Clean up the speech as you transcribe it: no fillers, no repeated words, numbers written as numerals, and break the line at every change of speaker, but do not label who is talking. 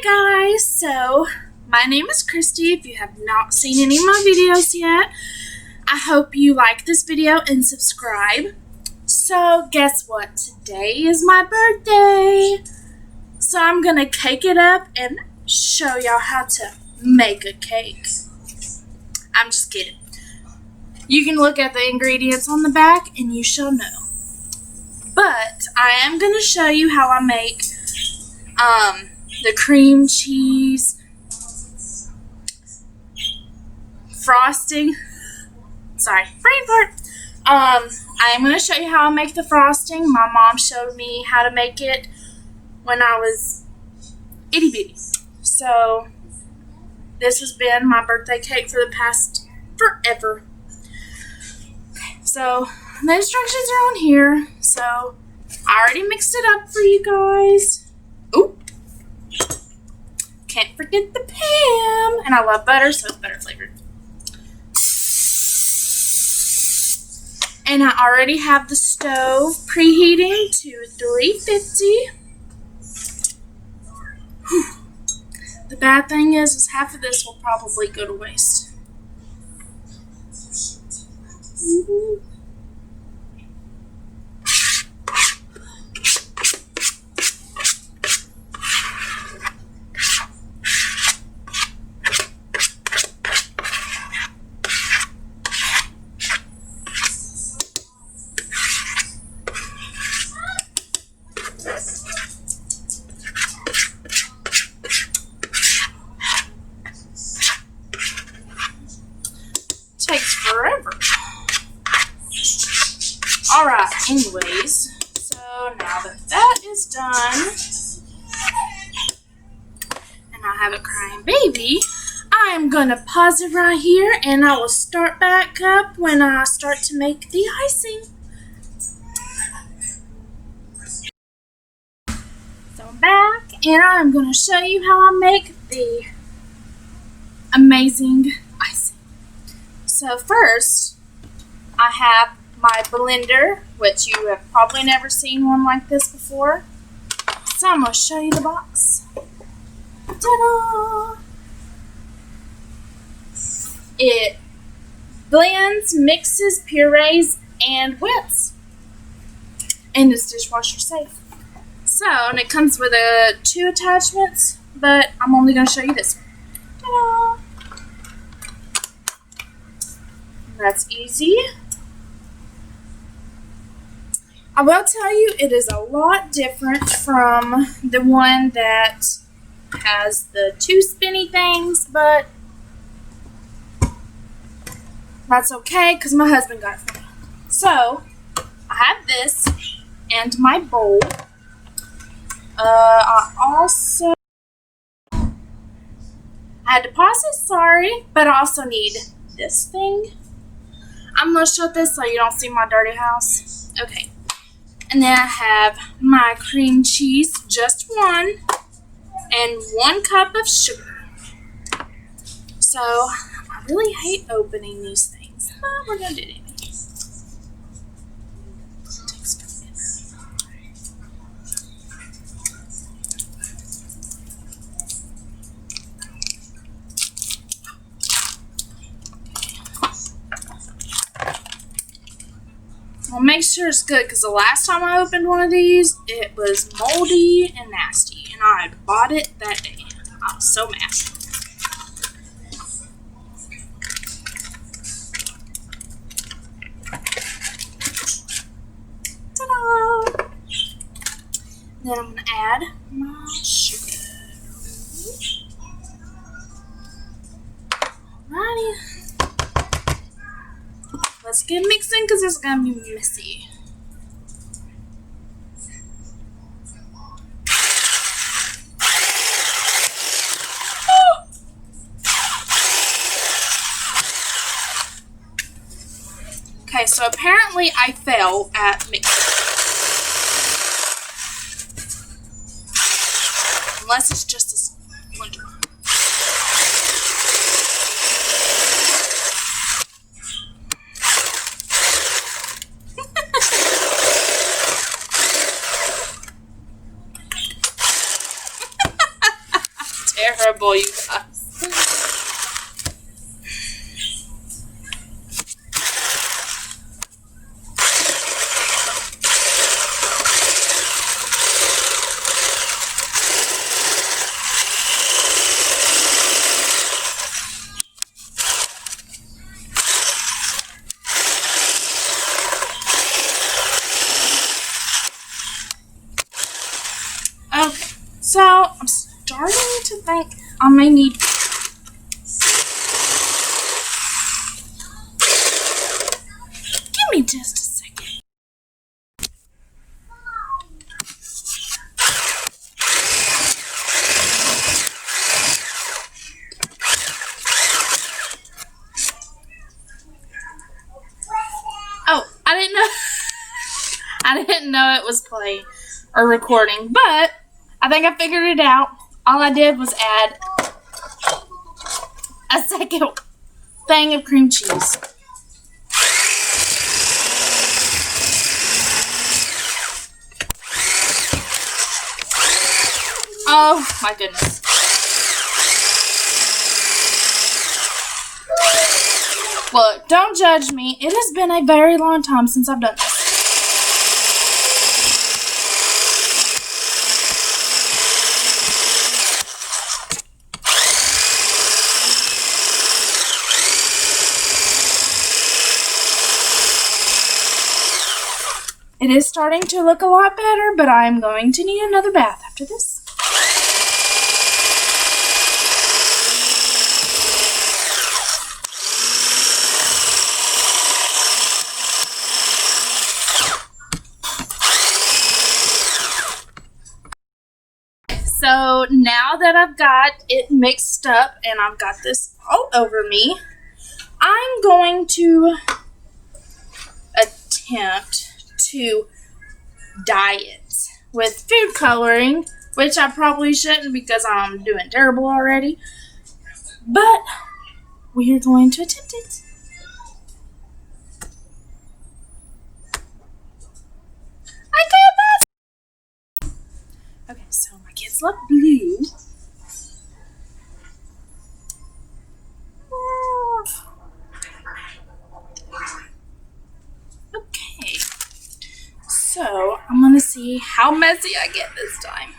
Guys, so my name is Christy. If you have not seen any of my videos yet, I hope you like this video and subscribe. So guess what? Today is my birthday. So I'm gonna cake it up and show y'all how to make a cake. I'm just kidding. You can look at the ingredients on the back and you shall know. But I am gonna show you how I make the cream cheese frosting. Sorry, brain fart. I'm going to show you how I make the frosting. My mom showed me how to make it when I was itty bitty. So this has been my birthday cake for the past forever. Okay, so the instructions are on here. So I already mixed it up for you guys. Oop. Can't forget the Pam. And I love butter, so it's butter flavored. And I already have the stove preheating to 350. The bad thing is half of this will probably go to waste. Takes forever. Alright, anyways, so now that that is done, and I have a crying baby, I am gonna pause it right here and I will start back up when I start to make the icing. So I'm back and I'm gonna show you how I make the amazing icing. So first, I have my blender, which you have probably never seen one like this before. So I'm going to show you the box. Ta-da! It blends, mixes, purees, and whips. And it's dishwasher safe. So, and it comes with 2 attachments, but I'm only going to show you this one. Ta-da! That's easy. I will tell you it is a lot different from the one that has the 2 spinny things, but that's okay because my husband got it for me. So I have this and my bowl. I had to pause it, sorry, but I also need this thing. I'm going to shut this so you don't see my dirty house. Okay. And then I have my cream cheese, just one, and 1 cup of sugar. So, I really hate opening these things, but we're going to do it anyway. Well, make sure it's good because the last time I opened one of these, it was moldy and nasty, and I had bought it that day. I was so mad. Ta-da! Then I'm going to add my sugar. Alrighty. Let's get mixing because it's going to be messy. Okay, so apparently I fail at mixing. Unless it's just a splinter. terrible, you guys. Okay, so I'm starting to think I may need. Give me just a second. Oh, I didn't know. I didn't know it was playing or recording, but I think I figured it out. All I did was add a second thing of cream cheese. Oh my goodness. Look, don't judge me. It has been a very long time since I've done this. It is starting to look a lot better, but I'm going to need another bath after this. So now that I've got it mixed up and I've got this all over me, I'm going to attempt to dye it with food coloring, which I probably shouldn't because I'm doing terrible already, but we are going to attempt it. Okay, so my kids love blue. Okay, so I'm gonna see how messy I get this time.